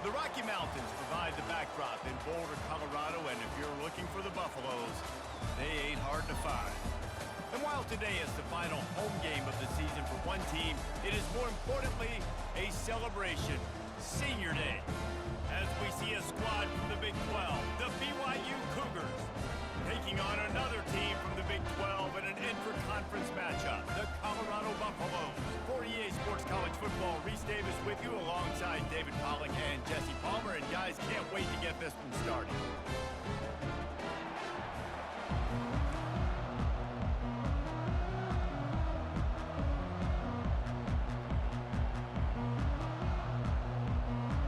The Rocky Mountains provide the backdrop in Boulder, Colorado, and if you're looking for the Buffaloes, they ain't hard to find. And while today is the final home game of the season for one team, it is more importantly a celebration, Senior Day, as we see a squad from the Big 12, the BYU Cougars, taking on another team from the Big 12 in an intra-conference matchup, the Colorado Buffaloes. For EA Sports College Football, Reese Davis with you alongside David Pollock and Jesse Palmer. And guys, can't wait to get this one started.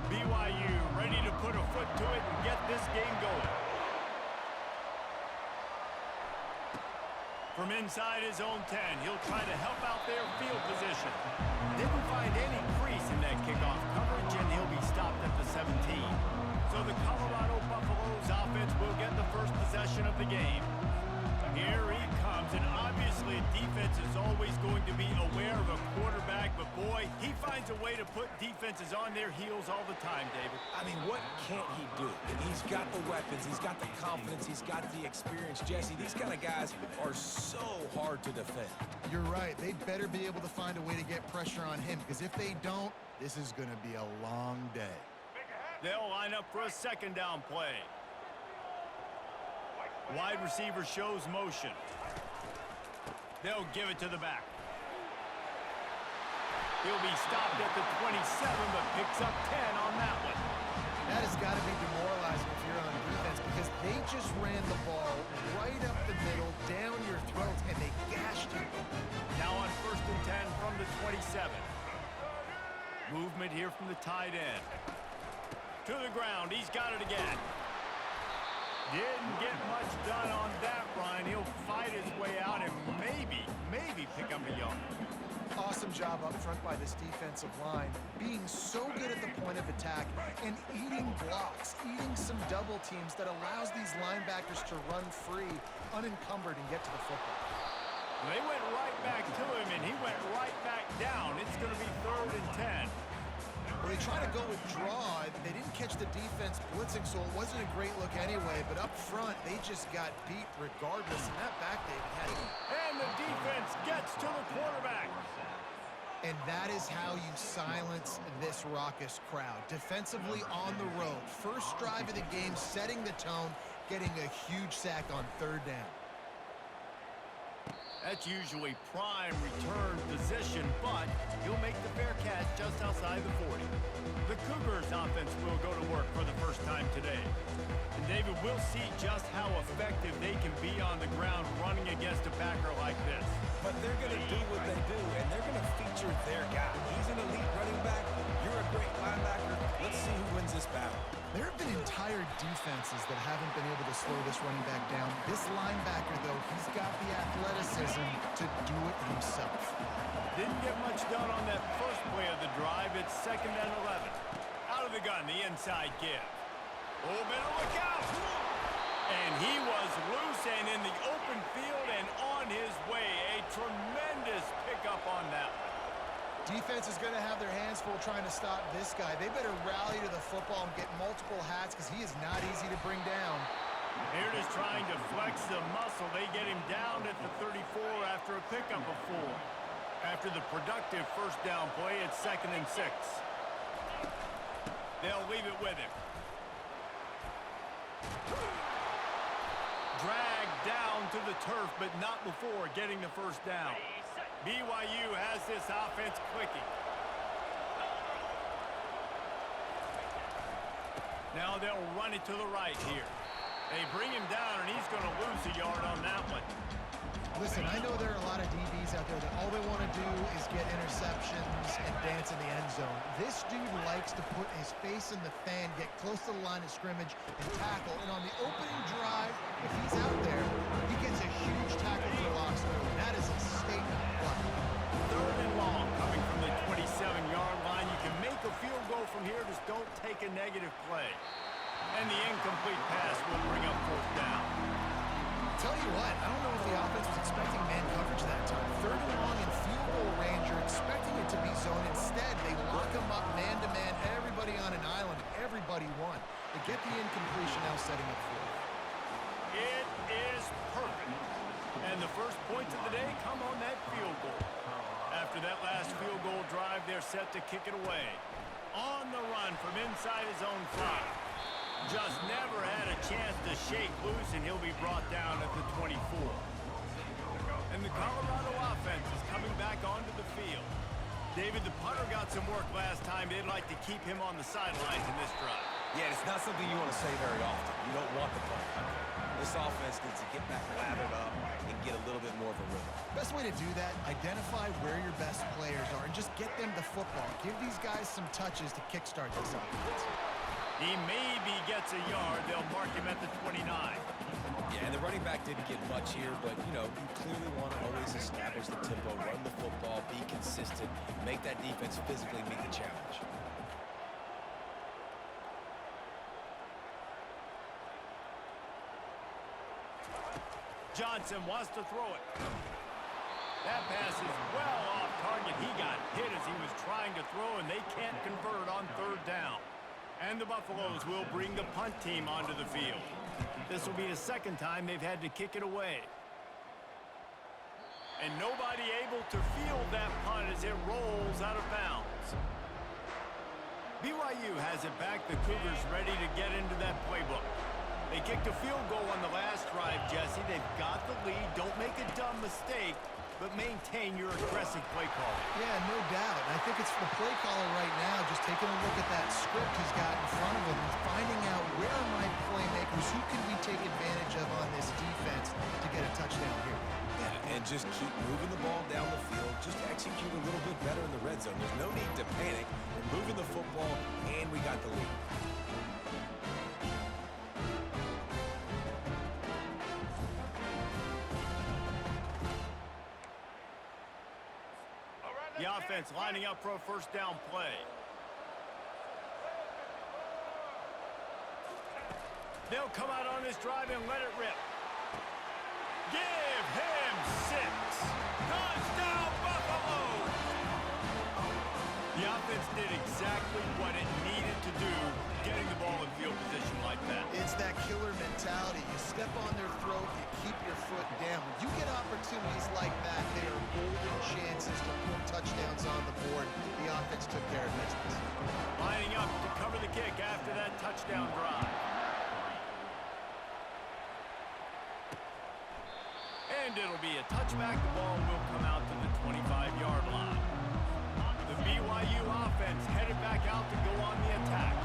BYU ready to put a foot to it and get this game going. From inside his own 10, he'll try to help out their field position. Didn't find any crease in that kickoff coverage, and he'll be stopped at the 17. So the Colorado Buffaloes offense will get the first possession of the game. Here he comes, and obviously defense is always going to be aware of a quarterback, but boy, he finds a way to put defenses on their heels all the time, David. I mean, what can't he do? He's got the weapons, he's got the confidence, he's got the experience. Jesse, these kind of guys are so hard to defend. You're right. They'd better be able to find a way to get pressure on him, because if they don't, this is going to be a long day. They'll line up for a second down play. Wide receiver shows motion. They'll give it to the back. He'll be stopped at the 27, but picks up 10 on that one. That has got to be demoralizing if you're on defense, because they just ran the ball right up the middle, down your throats, and they gashed you. Now on 1st and 10 from the 27. Movement here from the tight end. To the ground, he's got it again. Didn't get much done on that, Ryan. He'll fight his way out and maybe pick up a yard. Awesome job up front by this defensive line, being so good at the point of attack and eating blocks, eating some double teams that allows these linebackers to run free, unencumbered, and get to the football. They went right back to him, and he went right back down. It's going to be 3rd and 10. Well, they tried to go with draw. They didn't catch the defense blitzing, so it wasn't a great look anyway. But up front, they just got beat regardless. And that back, David, had it. And the defense gets to the quarterback. And that is how you silence this raucous crowd. Defensively on the road. First drive of the game, setting the tone, getting a huge sack on 3rd down. That's usually prime return position, but he'll make the fair catch just outside the 40. The Cougars offense will go to work for the first time today. And David, we'll see just how effective they can be on the ground running against a backer like this. But they're going to do what they do, and they're going to feature their guy. He's an elite running back. You're a great linebacker. Let's see who wins this battle. There have been entire defenses that haven't been able to slow this running back down. This linebacker, though, he's got the athleticism to do it himself. Didn't get much done on that first play of the drive. It's 2nd and 11. Out of the gun, the inside give. Oh, better look out! And he was loose and in the open field and on his way. A tremendous pickup on that one. Defense is going to have their hands full trying to stop this guy. They better rally to the football and get multiple hats, because he is not easy to bring down. Here it is trying to flex the muscle. They get him down at the 34 after a pickup of 4. After the productive first down play, it's 2nd and 6. They'll leave it with him. Dragged down to the turf, but not before getting the first down. BYU has this offense clicking. Now they'll run it to the right here. They bring him down, and he's going to lose a yard on that one. Listen, I know there are a lot of DBs out there that all they want to do is get interceptions and dance in the end zone. This dude likes to put his face in the fan, get close to the line of scrimmage, and tackle. And on the opening drive, if he's out there, he gets a huge tackle for loss. That is a statement play. 3rd and long coming from the 27-yard line. You can make a field goal from here, just don't take a negative play. And the incomplete pass will bring up 4th down. Tell you what, I don't know if the offense was expecting man coverage that time. Third and long in field goal range, you're expecting it to be zone. Instead, they lock them up man-to-man, everybody on an island, everybody won. They get the incompletion, now setting up fourth. It is perfect. And the first points of the day come on that field goal. After that last field goal drive, they're set to kick it away. On the run from inside his own 5. Just never had a chance to shake loose, and he'll be brought down at the 24. And the Colorado offense is coming back onto the field. David, the punter got some work last time. They'd like to keep him on the sidelines in this drive. Yeah, it's not something you want to say very often. You don't want the punter out there. This offense needs to get back lathered up and get a little bit more of a rhythm. Best way to do that, identify where your best players are and just get them the football. Give these guys some touches to kickstart this offense. He maybe gets a yard. They'll mark him at the 29. Yeah, and the running back didn't get much here, but, you know, you clearly want to always establish the tempo, run the football, be consistent, make that defense physically meet the challenge. Johnson wants to throw it. That pass is well off target. He got hit as he was trying to throw, and they can't convert on third down. And the Buffaloes will bring the punt team onto the field. This will be the second time they've had to kick it away. And nobody able to field that punt as it rolls out of bounds. BYU has it back. The Cougars ready to get into that playbook. They kicked a field goal on the last drive, Jesse. They've got the lead. Don't make a dumb mistake, but maintain your aggressive play call. Yeah, no doubt. I think it's the play caller right now just taking a look at that script he's got in front of him and finding out where are my playmakers, who can we take advantage of on this defense to get a touchdown here. Yeah, and just keep moving the ball down the field. Just execute a little bit better in the red zone. There's no need to panic. We're moving the football, and we got the lead. The offense lining up for a first down play. They'll come out on this drive and let it rip. Give him 6. Touchdown, Buffalo! The offense did exactly what it needed to do, getting the ball in field position like that. It's that killer mentality. You step on their throat, you keep your foot down. When you get opportunities like that, they are golden chances to put touchdowns on the board. The offense took care of business. Lining up to cover the kick after that touchdown drive. And it'll be a touchback. The ball will come out to the 25-yard line. The BYU offense headed back out to go on the attack.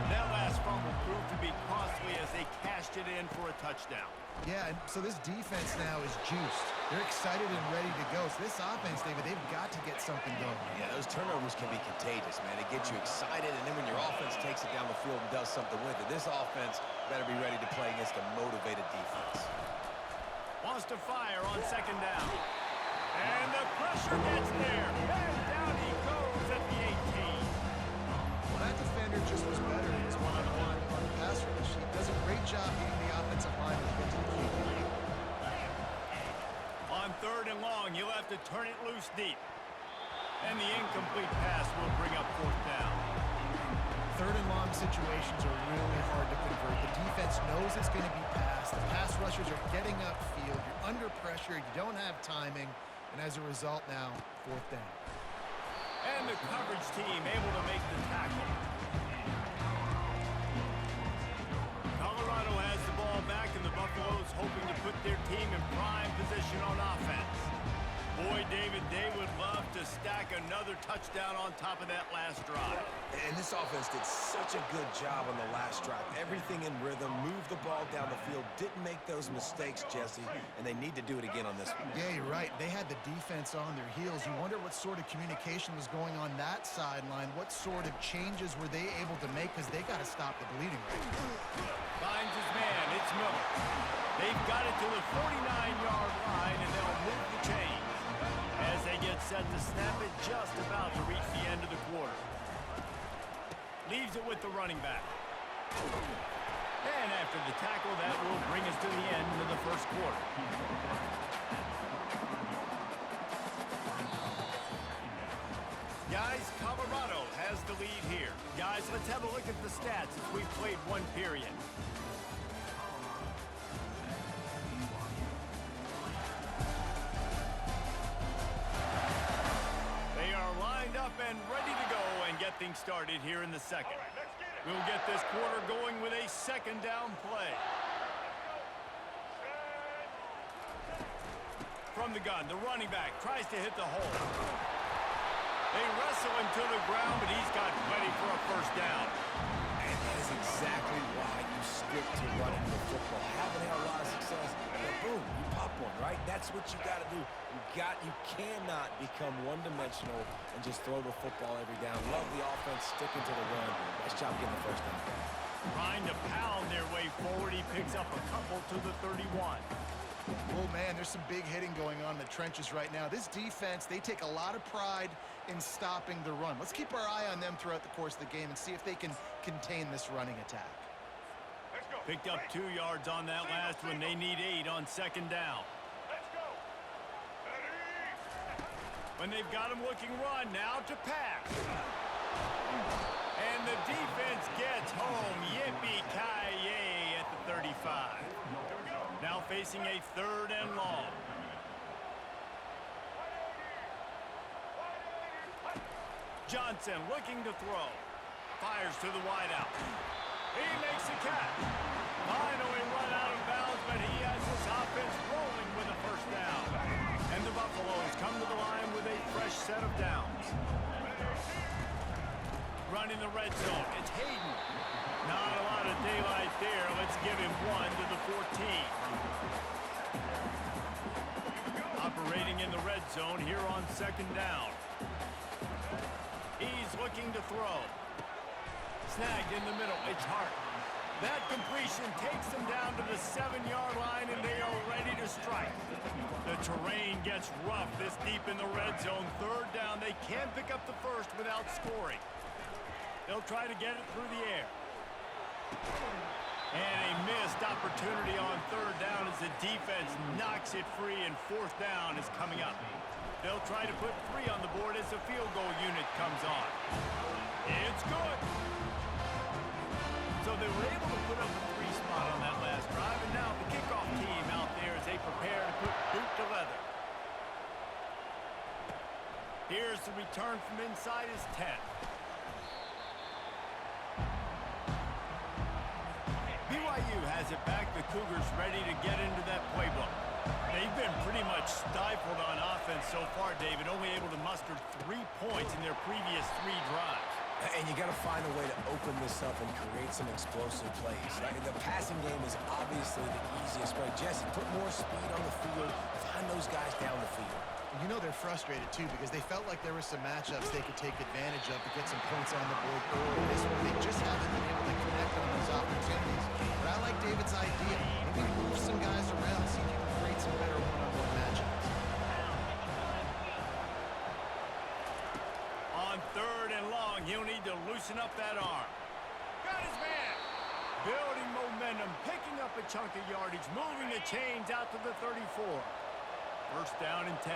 That last fumble proved to be costly as they cashed it in for a touchdown. Yeah, so this defense now is juiced. They're excited and ready to go. So this offense, David, they've got to get something going. Yeah, those turnovers can be contagious, man. It gets you excited, and then when your offense takes it down the field and does something with it, this offense better be ready to play against a motivated defense. Wants to fire on second down. And the pressure gets there. And down he goes at the 18. Well, that defender just was better in his one-on-one on the pass rush. He does a great job beating the offensive line to get to the QB. On third and long, you'll have to turn it loose deep. And the incomplete pass will bring up fourth down. Third and long situations are really hard to convert. The defense knows it's going to be passed. The pass rushers are getting upfield. You're under pressure. You don't have timing. And as a result now, fourth down. And the coverage team able to make the tackle. Colorado has the ball back, and the Buffaloes hoping to put their team in prime position on offense. Boy, David, they would love to stack another touchdown on top of that last drive. And this offense did such a good job on the last drive. Everything in rhythm, moved the ball down the field, didn't make those mistakes, Jesse, and they need to do it again on this one. Yeah, you're right. They had the defense on their heels. You wonder what sort of communication was going on that sideline. What sort of changes were they able to make, because they got to stop the bleeding right now. Finds his man. It's Miller. They've got it to the 49-yard line, and they'll move the chains as they get set to snap it just about to reach the end of the quarter. Leaves it with the running back. And after the tackle, that will bring us to the end of the first quarter. Guys, Colorado has the lead here. Guys, let's have a look at the stats as we've played one period. They are lined up and ready to go and get things started here in the second. We'll get this quarter going with a second down play. From the gun, the running back tries to hit the hole. They wrestle him to the ground, but he's got plenty for a first down. And that is exactly why you stick to running the football. Haven't had a lot of success, but boom, you pop one, right? That's what you got to do. You cannot become one-dimensional and just throw the football every down. Love the offense, sticking to the run. Nice job getting the first down. Trying to pound their way forward, he picks up a couple to the 31. Oh, man, there's some big hitting going on in the trenches right now. This defense, they take a lot of pride in stopping the run. Let's keep our eye on them throughout the course of the game and see if they can contain this running attack. Picked up 2 yards on that last one. They need 8 on second down. When they've got him looking run, now to pass. And the defense gets home. Yippee-ki-yay at the 35. Now facing a 3rd and long. Johnson looking to throw. Fires to the wideout. He makes the catch. Finally run out of bounds, but he has his offense rolling with a first down. And the Buffaloes come to the line with a fresh set of downs. Running the red zone. It's Hayden. Not a lot of daylight there. Let's give him 1 to the 14. Operating in the red zone here on second down. He's looking to throw. Snagged in the middle. It's Hart. That completion takes them down to the 7-yard line, and they are ready to strike. The terrain gets rough this deep in the red zone. 3rd down. They can't pick up the first without scoring. They'll try to get it through the air. And a missed opportunity on 3rd down as the defense knocks it free, and 4th down is coming up. They'll try to put 3 on the board as the field goal unit comes on. It's good. So they were able to put up a 3 spot on that last drive, and now the kickoff team out there as they prepare to put boot to leather. Here's the return from inside his 10. BYU has it back. The Cougars ready to get into that playbook. They've been pretty much stifled on offense so far, David, only able to muster 3 points in their previous 3 drives. And you got to find a way to open this up and create some explosive plays. The passing game is obviously the easiest way. Jesse, put more speed on the field. Find those guys down the field. You know they're frustrated, too, because they felt like there were some matchups they could take advantage of to get some points on the board early. This one, they just haven't been able to connect on those opportunities. But I like David's idea. Maybe move some guys around, see if you can create some better one-on-one matchups. On 3rd and long, he'll need to loosen up that arm. Got his man. Building momentum, picking up a chunk of yardage, moving the chains out to the 34. 1st down and 10.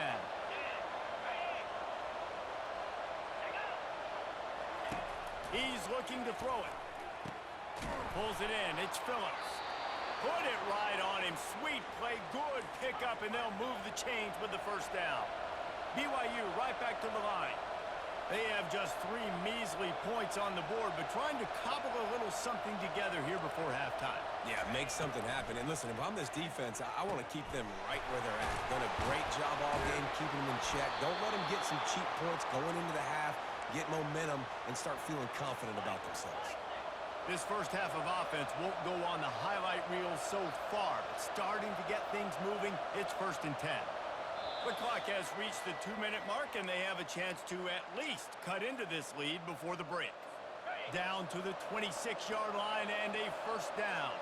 He's looking to throw it. Pulls it in. It's Phillips. Put it right on him. Sweet play. Good pickup, and they'll move the chains with the 1st down. BYU right back to the line. They have just 3 measly points on the board, but trying to cobble a little something together here before halftime. Yeah, make something happen. And listen, if I'm this defense, I want to keep them right where they're at. Done a great job all game keeping them in check. Don't let them get some cheap points going into the half, get momentum, and start feeling confident about themselves. This first half of offense won't go on the highlight reel so far, but starting to get things moving, it's 1st and 10. The clock has reached the 2-minute mark, and they have a chance to at least cut into this lead before the break. Down to the 26-yard line and a 1st down.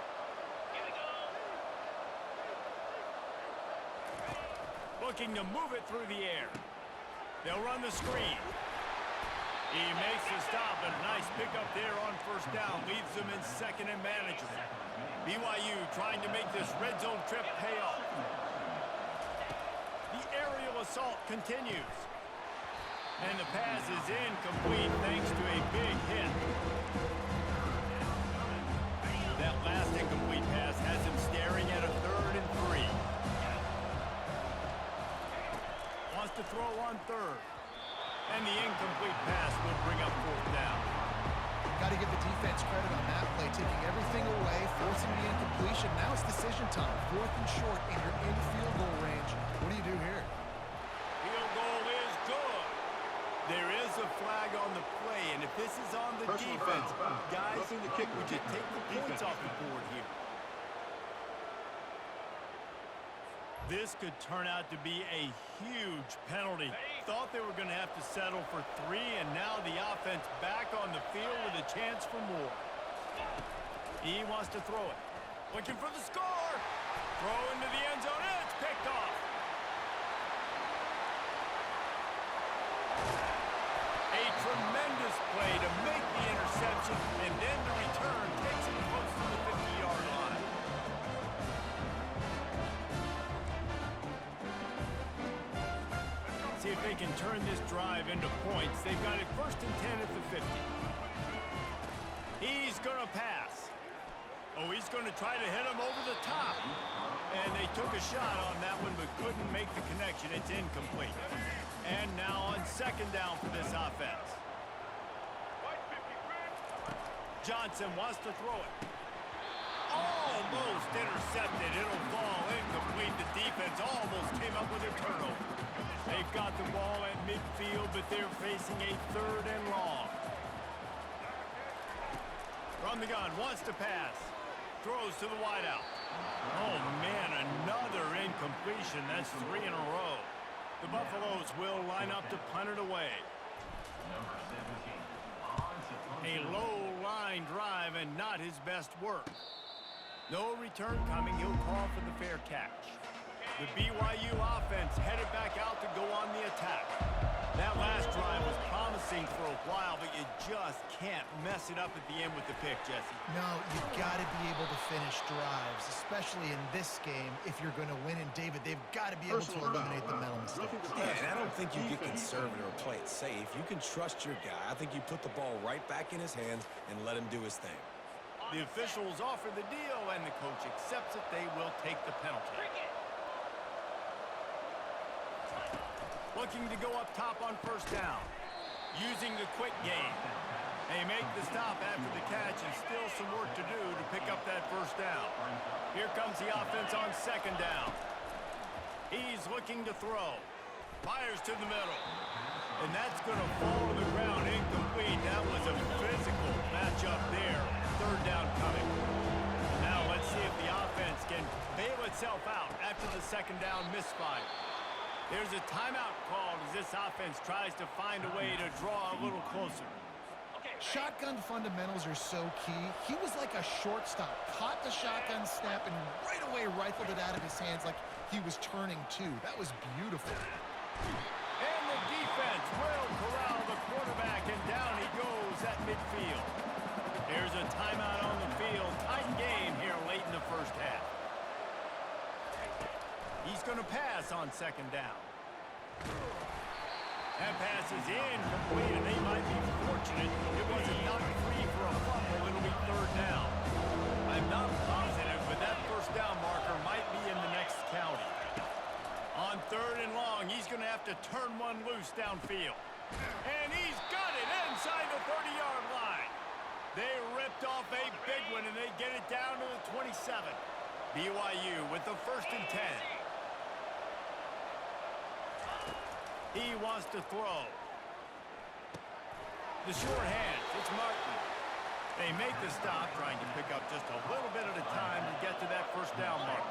Looking to move it through the air. They'll run the screen. He makes the stop, but a nice pickup there on 1st down. Leaves them in 2nd and manageable. BYU trying to make this red zone trip pay off. The aerial assault continues. And the pass is incomplete thanks to a big hit. That last incomplete pass has him staring at a 3rd and 3. Wants to throw on 3rd. And the incomplete pass will bring up 4th down. Got to give the defense credit on that play, taking everything away, forcing the incompletion. Now it's decision time. 4th and short, and you're in field goal range. What do you do here? Field goal is good. There is a flag on the play, and if this is on the defense, guys, would you take the points off the board here? This could turn out to be a huge penalty. Thought they were going to have to settle for 3, and now the offense back on the field with a chance for more. He wants to throw it. Looking for the score. Throw into the end zone, and it's picked off. A tremendous play to make the interception, and then the return takes him close to the 50-yard line. See if they can turn this drive into points. They've got it 1st and 10 at the 50. He's going to pass. Oh, he's going to try to hit him over the top. And they took a shot on that one but couldn't make the connection. It's incomplete. And now on 2nd down for this offense. Johnson wants to throw it. Almost intercepted. It'll fall incomplete. The defense almost came up with a turnover. They've got the ball at midfield, but they're facing a 3rd and long. From the gun, wants to pass. Throws to the wideout. Oh, man, another incompletion. That's 3 in a row. The Buffaloes will line up to punt it away. A low line drive and not his best work. No return coming. He'll call for the fair catch. The BYU offense headed back out to go on the attack. That last drive was promising for a while, but you just can't mess it up at the end with the pick, Jesse. No, you've got to be able to finish drives, especially in this game. If you're going to win, and David, they've got to be able to eliminate the mental mistakes. Yeah, and I don't think you get conservative or play it safe. You can trust your guy. I think you put the ball right back in his hands and let him do his thing. The officials offer the deal, and the coach accepts it. They will take the penalty. Looking to go up top on 1st down. Using the quick game. They make the stop after the catch, and still some work to do to pick up that 1st down. Here comes the offense on 2nd down. He's looking to throw. Fires to the middle. And that's going to fall to the ground incomplete. That was a physical matchup there. 3rd down coming. Now let's see if the offense can bail itself out after the 2nd down misfire. There's a timeout called as this offense tries to find a way to draw a little closer. Shotgun fundamentals are so key. He was like a shortstop. Caught the shotgun snap and right away rifled it out of his hands like he was turning two. That was beautiful. And the defense will corral the quarterback, and down he goes at midfield. There's a timeout on the field. Tight game here late in the 1st half. He's going to pass on 2nd down. That pass is incomplete, and they might be fortunate. It wasn't knocked free for a fumble. It'll be 3rd down. I'm not positive, but that 1st down marker might be in the next county. On 3rd and long, he's going to have to turn one loose downfield. And he's got it inside the 30-yard line. They ripped off a big one, and they get it down to the 27. BYU with the 1st and 10. He wants to throw. The short hands, it's Martin. They make the stop, trying to pick up just a little bit at a time to get to that 1st down mark.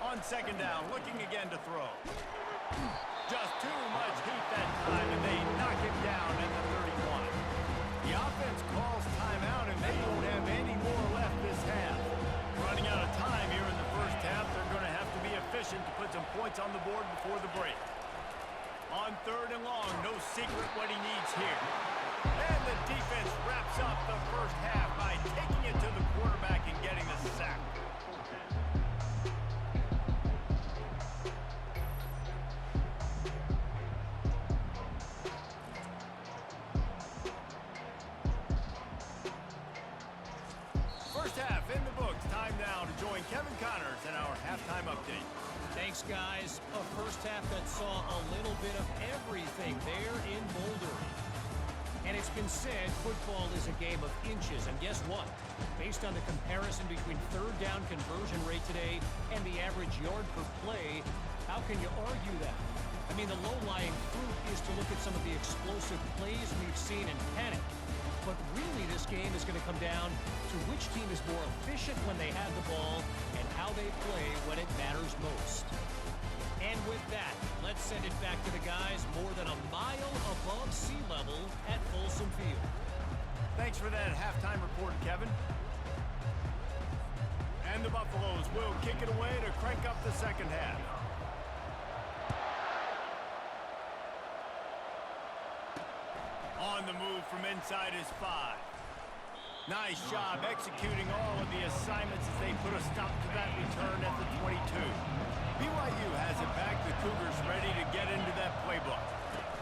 On 2nd down, looking again to throw. Just too much heat that time, and they knock him down at the 31. The offense calls timeout, and they won't have any more left this half. Running out of time here in the 1st half, they're going to have to be efficient to put some points on the board before the break. On 3rd and long, no secret what he needs here. And the defense wraps up the first half by taking it to the quarterback and getting the sack. First half in the books. Time now to join Kevin Connors in our halftime update. Thanks, guys. A first half that saw a little bit of everything there in Boulder. And it's been said football is a game of inches. And guess what? Based on the comparison between third down conversion rate today and the average yard per play, how can you argue that? I mean, the low-lying fruit is to look at some of the explosive plays we've seen in panic. But really, this game is going to come down to which team is more efficient when they have the ball and how they play when it matters most. And with that, let's send it back to the guys more than a mile above sea level at Folsom Field. Thanks for that halftime report, Kevin. And the Buffaloes will kick it away to crank up the second half. On the move from inside is 5. Nice job executing all of the assignments as they put a stop to that return at the 22. BYU has it back. The Cougars ready to get into that playbook.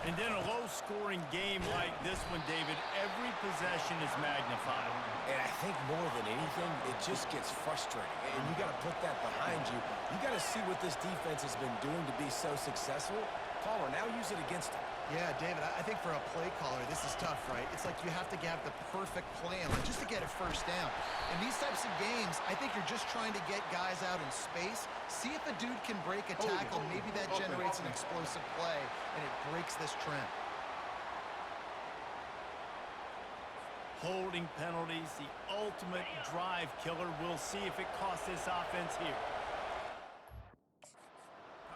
And then a low-scoring game like this one, David, every possession is magnified. And I think more than anything, it just gets frustrating. And you got to put that behind you. You got to see what this defense has been doing to be so successful. Caller, now use it against them. Yeah, David, I think for a play caller, this is tough, right? It's like you have to have the perfect plan just to get a first down. In these types of games, I think you're just trying to get guys out in space, see if a dude can break a tackle. Maybe that generates an explosive play, and it breaks this trend. Holding penalties, the ultimate drive killer. We'll see if it costs this offense here.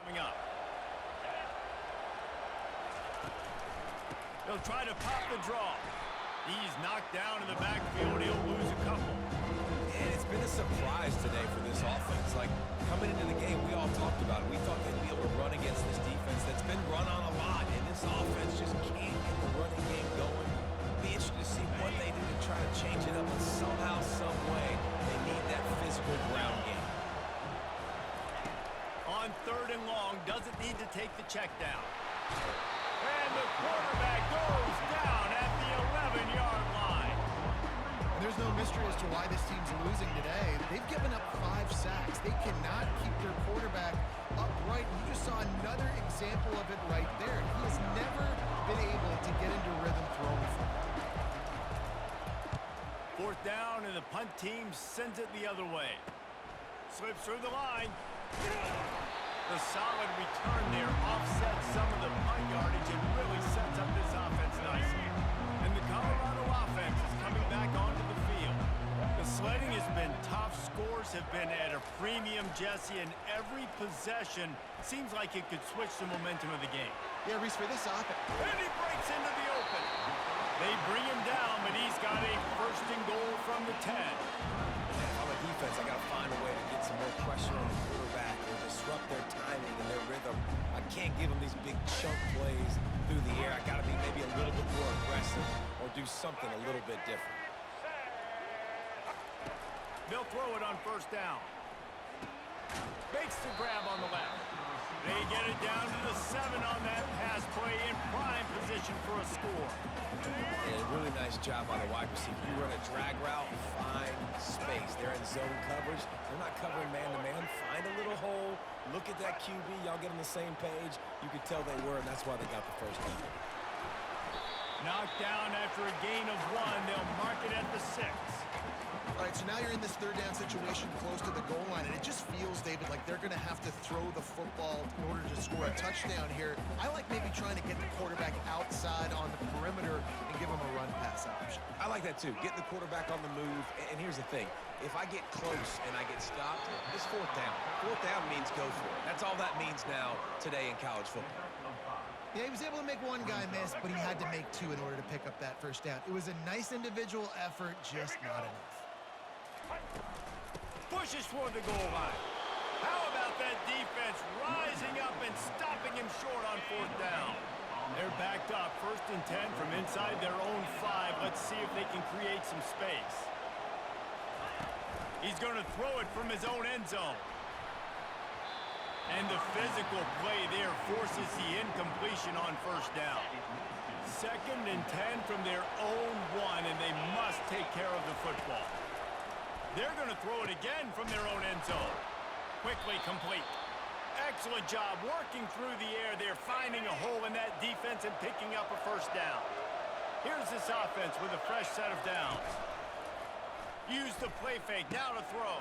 Coming up. He'll try to pop the draw. He's knocked down in the backfield. He'll lose a couple. And it's been a surprise today for this offense. Like, coming into the game, we all talked about it. We thought they'd be able to run against this defense that's been run on a lot. And this offense just can't get the running game going. Be interested to see what they do to try to change it up. But somehow, some way, they need that physical ground game. On 3rd and long, doesn't need to take the check down. And the quarterback goes down at the 11-yard line. And there's no mystery as to why this team's losing today. They've given up 5 sacks. They cannot keep their quarterback upright. You just saw another example of it right there. He has never been able to get into rhythm throwing the football. 4th down, and the punt team sends it the other way. Slips through the line. The solid return there offsets some of the punt yardage and really sets up this offense nicely. And the Colorado offense is coming back onto the field. The sledding has been tough. Scores have been at a premium, Jesse, and every possession seems like it could switch the momentum of the game. Yeah, Reese, for this offense. And he breaks into the open. They bring him down, but he's got a 1st and goal from the 10. On the defense, I got to find a way to get some more pressure on the quarterback or disrupt their timing and their rhythm. I can't give them these big chunk plays through the air. I got to be maybe a little bit more aggressive or do something a little bit different. They'll throw it on 1st down. Makes the grab on the left. They get it down to the 7 on that pass play in prime position for a score. And a really nice job on the wide receiver. You run a drag route, find space. They're in zone coverage. They're not covering man-to-man. Find a little hole. Look at that QB. Y'all get on the same page. You could tell they were, and that's why they got the first down. Knocked down after a gain of 1. They'll mark it at the 6. All right, so now you're in this 3rd down situation close to the goal line, and it just feels, David, like they're going to have to throw the football in order to score a touchdown here. I like maybe trying to get the quarterback outside on the perimeter and give him a run-pass option. I like that, too. Get the quarterback on the move. And here's the thing. If I get close and I get stopped, it's 4th down. 4th down means go for it. That's all that means now today in college football. Yeah, he was able to make one guy miss, but he had to make 2 in order to pick up that 1st down. It was a nice individual effort, just not enough. Pushes toward the goal line. How about that defense rising up and stopping him short on 4th down? They're backed up. 1st and 10 from inside their own 5. Let's see if they can create some space. He's going to throw it from his own end zone. And the physical play there forces the incompletion on 1st down. 2nd and 10 from their own 1, and they must take care of the football. They're going to throw it again from their own end zone. Quickly complete. Excellent job working through the air there, finding a hole in that defense and picking up a 1st down. Here's this offense with a fresh set of downs. Use the play fake, now to throw.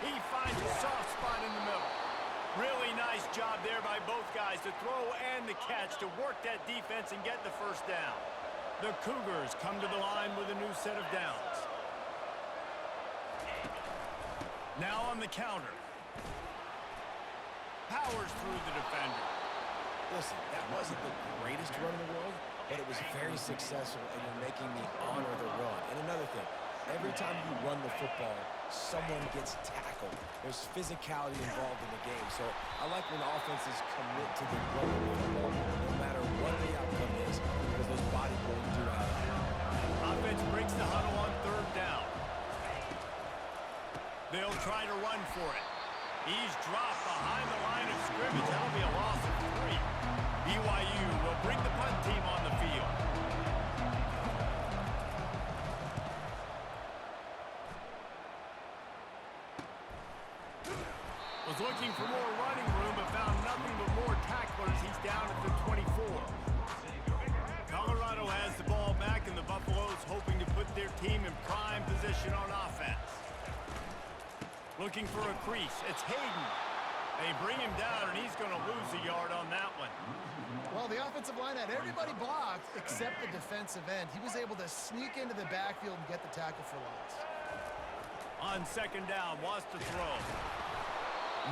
He finds a soft spot in the middle. Really nice job there by both guys to throw and the catch to work that defense and get the 1st down. The Cougars come to the line with a new set of downs. Now on the counter. Powers through the defender. Listen, that wasn't the greatest run in the world, but it was very successful, and you're making me honor the run. And another thing, every time you run the football, someone gets tackled. There's physicality involved in the game. So I like when offenses commit to the run of the football, no matter what the outcome is, because those body blows do add up. Offense breaks the huddle on 3rd down. They'll try to run for it. He's dropped behind the line of scrimmage. That'll be a loss of 3. BYU will bring the punt team on the field. Was looking for more running room, but found nothing but more tacklers. He's down at the 24. Colorado has the ball back, and the Buffaloes hoping to put their team in prime position on offense. Looking for a crease. It's Hayden. They bring him down, and he's going to lose a yard on that one. Well, the offensive line had everybody blocked except the defensive end. He was able to sneak into the backfield and get the tackle for loss. On 2nd down, wants to throw.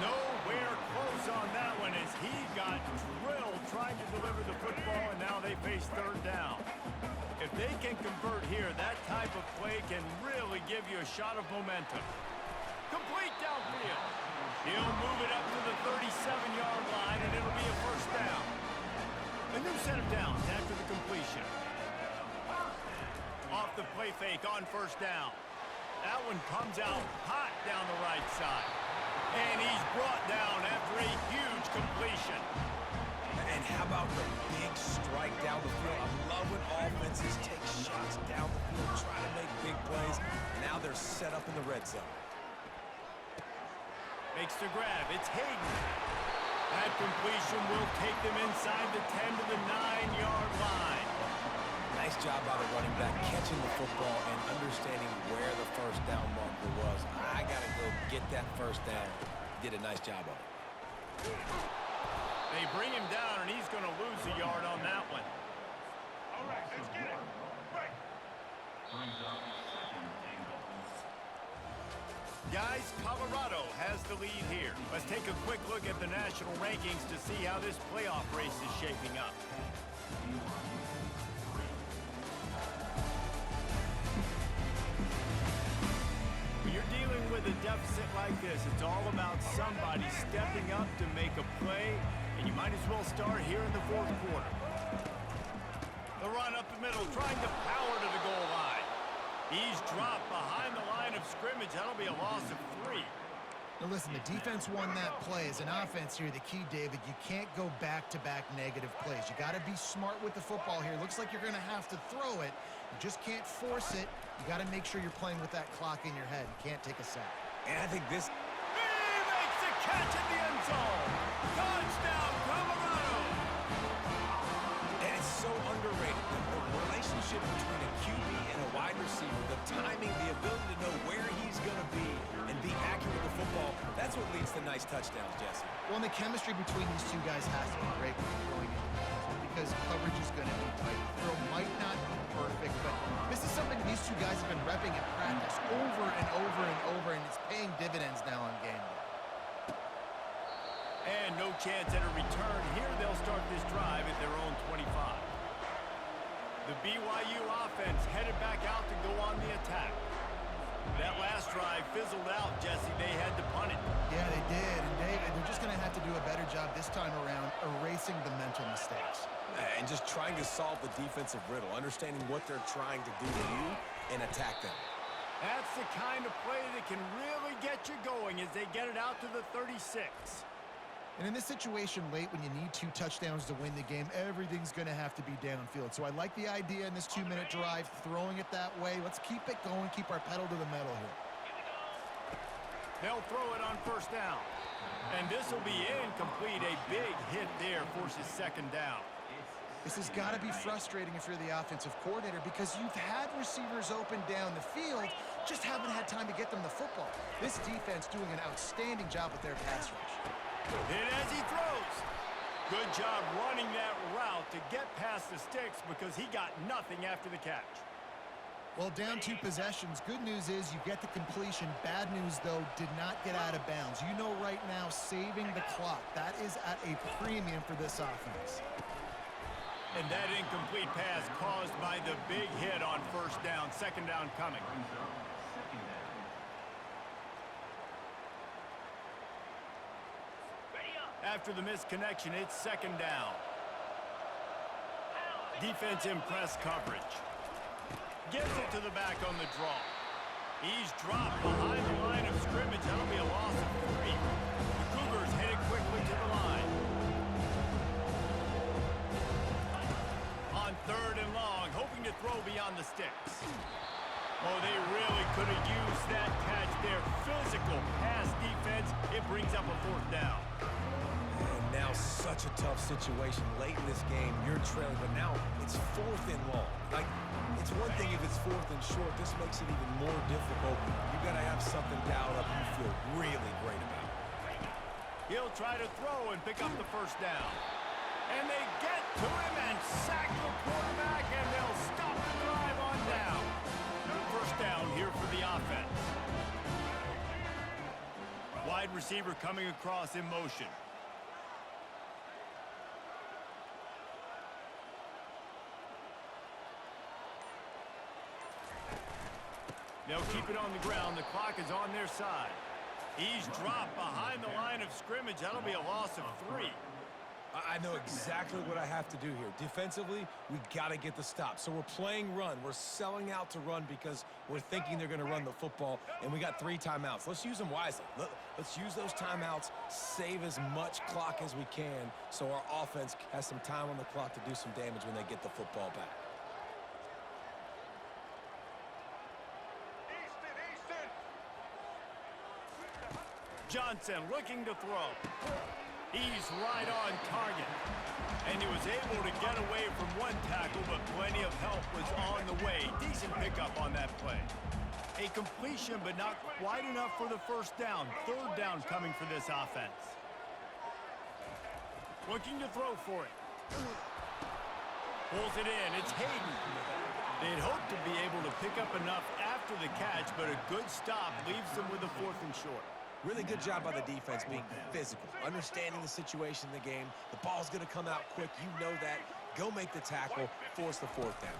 Nowhere close on that one as he got drilled trying to deliver the football, and now they face 3rd down. If they can convert here, that type of play can really give you a shot of momentum. Complete downfield. He'll move it up to the 37-yard line, and it'll be a 1st down. A new set of downs after the completion. Off the play fake on 1st down. That one comes out hot down the right side. And he's brought down after a huge completion. And how about the big strike down the field? I love when offenses take shots down the field, try to make big plays. Now they're set up in the red zone. Makes the grab. It's Hayden. That completion will take them inside the 10 to the 9-yard line. Nice job by the running back, catching the football and understanding where the 1st down marker was. I got to go get that 1st down. Did a nice job of it. They bring him down, and he's going to lose a yard on that one. All right, let's get it. Right. Guys, Colorado has the lead here. Let's take a quick look at the national rankings to see how this playoff race is shaping up. When you're dealing with a deficit like this, it's all about somebody stepping up to make a play, and you might as well start here in the 4th quarter. The run up the middle, trying to power to the goal line. He's dropped behind the line of scrimmage. That'll be a loss of 3. Now listen, the defense won that play. As an offense here, the key, David, you can't go back-to-back negative plays. You got to be smart with the football here. Looks like you're going to have to throw it. You just can't force it. You got to make sure you're playing with that clock in your head. You can't take a sack. And I think this... He makes the catch in the end zone. Touchdown, Colorado. And it's so underrated. The relationship between a QB and a wide receiver, the timing, the ability to know where he's going to be and be accurate with the football, that's what leads to nice touchdowns, Jesse. Well, and the chemistry between these two guys has to be great when you're throwing it because coverage is going to be tight. The throw might not be perfect, but this is something these two guys have been repping in practice over and over and over, and it's paying dividends now on game day. And no chance at a return. Here they'll start this drive at their own 25. The BYU offense headed back out to go on the attack. That last drive fizzled out, Jesse. They had to punt it. Yeah, they did. And David, they're just going to have to do a better job this time around erasing the mental mistakes. And just trying to solve the defensive riddle, understanding what they're trying to do to you and attack them. That's the kind of play that can really get you going as they get it out to the 36. And in this situation late when you need 2 touchdowns to win the game, everything's going to have to be downfield. So I like the idea in this 2-minute drive, throwing it that way. Let's keep it going, keep our pedal to the metal here. They'll throw it on first down. And this will be incomplete. A big hit there forces second down. This has got to be frustrating if you're the offensive coordinator because you've had receivers open down the field, just haven't had time to get them the football. This defense doing an outstanding job with their pass rush. Hit as he throws. Good job running that route to get past the sticks because he got nothing after the catch. Well, down 2 possessions. Good news is you get the completion. Bad news, though, did not get out of bounds. You know right now, saving the clock. That is at a premium for this offense. And that incomplete pass caused by the big hit on first down. Second down coming. After the missed connection, it's second down. Defense in press coverage. Gets it to the back on the draw. He's dropped behind the line of scrimmage. That'll be a loss of 3. The Cougars hit it quickly to the line. On 3rd and long, hoping to throw beyond the sticks. Oh, they really could have used that catch there. Physical pass defense. It brings up a 4th down. And now such a tough situation late in this game. You're trailing, but now it's 4th and long. Like, it's one thing if it's 4th and short. This makes it even more difficult. You got to have something dialed up you feel really great about. He'll try to throw and pick up the first down. And they get to him and sack the quarterback, and they'll stop the drive on down. First down here for the offense. Wide receiver coming across in motion. They'll keep it on the ground. The clock is on their side. He's dropped behind the line of scrimmage. That'll be a loss of 3. I know exactly what I have to do here. Defensively, we got to get the stop. So we're playing run. We're selling out to run because we're thinking they're going to run the football, and we got 3 timeouts. Let's use them wisely. Let's use those timeouts, save as much clock as we can so our offense has some time on the clock to do some damage when they get the football back. Johnson looking to throw. He's right on target. And he was able to get away from one tackle, but plenty of help was on the way. Decent pickup on that play. A completion, but not quite enough for the first down. 3rd down coming for this offense. Looking to throw for it. Pulls it in. It's Hayden. They'd hoped to be able to pick up enough after the catch, but a good stop leaves them with a 4th and short. Really good job by the defense being physical, understanding the situation in the game. The ball's going to come out quick. You know that. Go make the tackle, force the 4th down.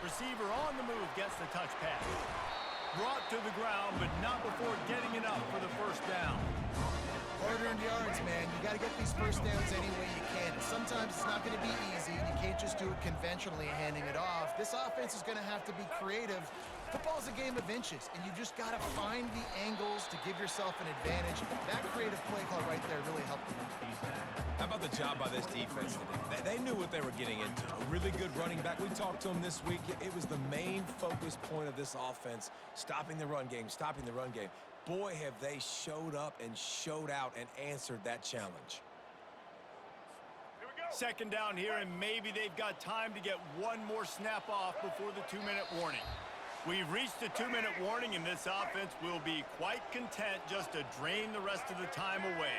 Receiver on the move gets the touch pass. Brought to the ground, but not before getting it up for the first down. Hard-earned yards, man. You got to get these first downs any way you can. And sometimes it's not going to be easy. You can't just do it conventionally handing it off. This offense is going to have to be creative. Football's a game of inches, and you just got to find the angles to give yourself an advantage. That creative play call right there really helped them. How about the job by this defense today? They knew what they were getting into. A really good running back. We talked to him this week. It was the main focus point of this offense, stopping the run game, stopping the run game. Boy, have they showed up and showed out and answered that challenge. Second down here, and maybe they've got time to get one more snap off before the 2-minute warning. We've reached the 2-minute warning, and this offense will be quite content just to drain the rest of the time away.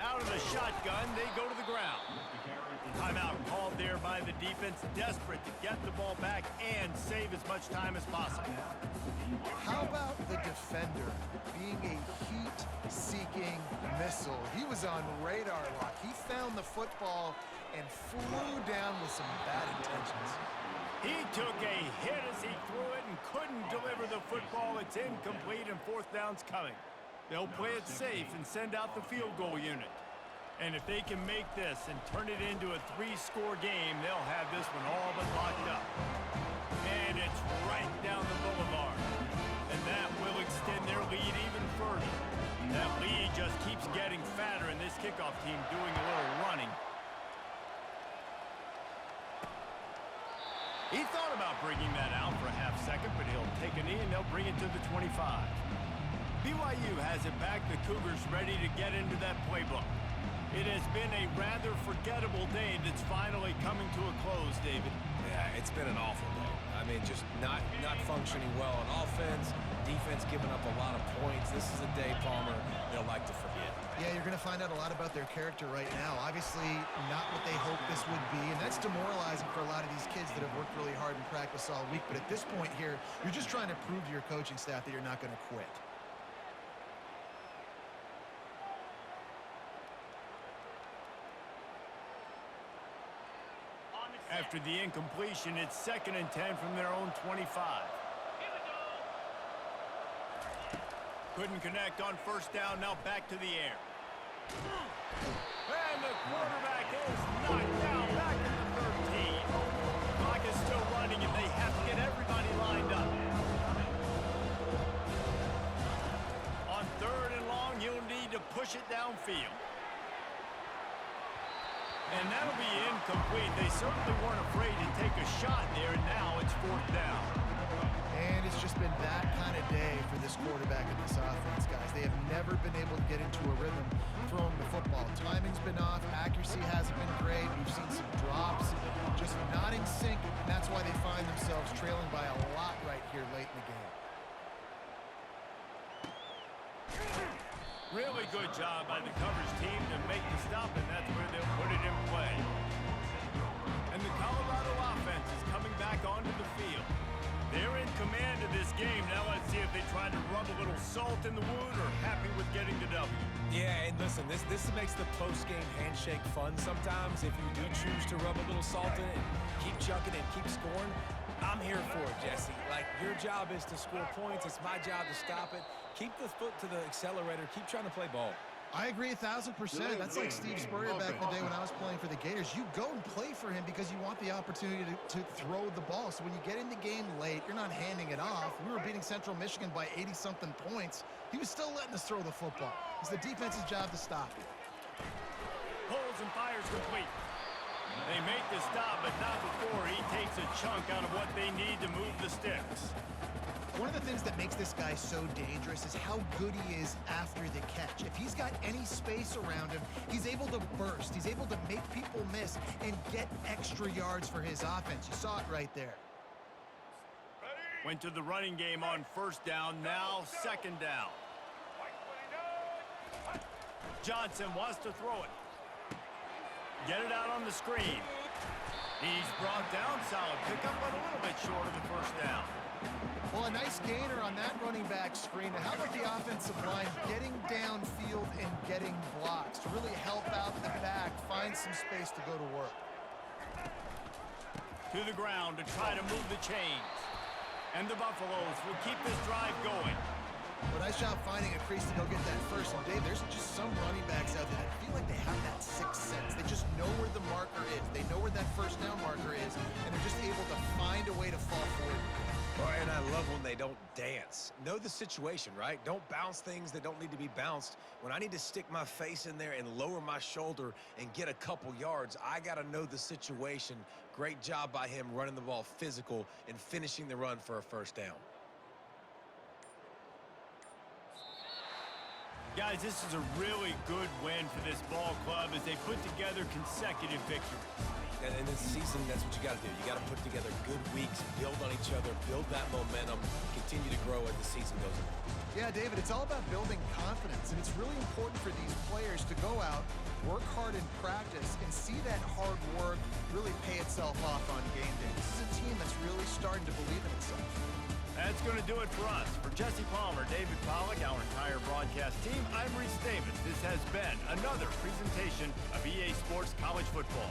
Out of the shotgun, they go to the ground. Timeout called there by the defense, desperate to get the ball back and save as much time as possible. How about the defender being a heat-seeking missile? He was on radar lock. He found the football and flew down with some bad intentions. He took a hit as he threw it and couldn't deliver the football. It's incomplete, and 4th down's coming. They'll play it safe and send out the field goal unit. And if they can make this and turn it into a 3-score game, they'll have this one all but locked up. And it's right down the boulevard. And that will extend their lead even further. That lead just keeps getting fatter, and this kickoff team doing a little running. He thought about bringing that out for a half second, but he'll take a knee and they'll bring it to the 25. BYU has it back. The Cougars ready to get into that playbook. It has been a rather forgettable day that's finally coming to a close, David. Yeah, it's been an awful day. I mean, just not functioning well on offense, defense giving up a lot of points. This is a day, Palmer, they'll like to forget. Yeah, you're going to find out a lot about their character right now. Obviously, not what they hoped this would be, and that's demoralizing for a lot of these kids that have worked really hard in practice all week. But at this point here, you're just trying to prove to your coaching staff that you're not going to quit. After the incompletion, it's 2nd and 10 from their own 25. Couldn't connect on first down, now back to the air. And the quarterback is knocked down back to the 13. Clock is still running, and they have to get everybody lined up. On 3rd and long, you'll need to push it downfield. And that'll be incomplete. They certainly weren't afraid to take a shot there, and now it's 4th down. And it's just been that kind of day for this quarterback and this offense, guys. They have never been able to get into a rhythm throwing the football. Timing's been off. Accuracy hasn't been great. We've seen some drops, just not in sync. And that's why they find themselves trailing by a lot right here late in the game. Really good job by the coverage team to make the stop, and that's where they'll put it in play. And the Colorado offense is coming back onto the field. They're in command of this game. Now let's see if they try to rub a little salt in the wound or happy with getting the W. Yeah, and listen, this makes the post-game handshake fun sometimes. If you do choose to rub a little salt in it and keep chucking and keep scoring, I'm here for it, Jesse. Like, your job is to score points. It's my job to stop it. Keep the foot to the accelerator. Keep trying to play ball. I agree 1,000%. That's like Steve Spurrier back in the day when I was playing for the Gators. You go and play for him because you want the opportunity to throw the ball. So when you get in the game late, you're not handing it off. We were beating Central Michigan by 80-something points. He was still letting us throw the football. It's the defense's job to stop it. Pulls and fires complete. They make the stop, but not before he takes a chunk out of what they need to move the sticks. One of the things that makes this guy so dangerous is how good he is after the catch. If he's got any space around him, he's able to burst. He's able to make people miss and get extra yards for his offense. You saw it right there. Went to the running game on 1st down, now 2nd down. Johnson wants to throw it. Get it out on the screen. He's brought down, solid pickup, but a little bit short of the 1st down. Well, a nice gainer on that running back screen. And how about the offensive line getting downfield and getting blocks to really help out the back, find some space to go to work. To the ground to try to move the chains. And the Buffaloes will keep this drive going. Well, nice job finding a crease to go get that first. And, Dave, there's just some running backs out there that feel like they have that sixth sense. They just know where the marker is. They know where that 1st down marker is, and they're just able to find a way to fall forward. And I love when they don't dance. Know the situation, right? Don't bounce things that don't need to be bounced. When I need to stick my face in there and lower my shoulder and get a couple yards, I got to know the situation. Great job by him running the ball physical and finishing the run for a 1st down. Guys, this is a really good win for this ball club as they put together consecutive victories. And in this season, that's what you got to do. You got to put together good weeks, build on each other, build that momentum, continue to grow as the season goes on. Yeah, David, it's all about building confidence, and it's really important for these players to go out, work hard in practice, and see that hard work really pay itself off on game day. This is a team that's really starting to believe in itself. That's going to do it for us. For Jesse Palmer, David Pollack, our entire broadcast team, I'm Reese Davis. This has been another presentation of EA Sports College Football.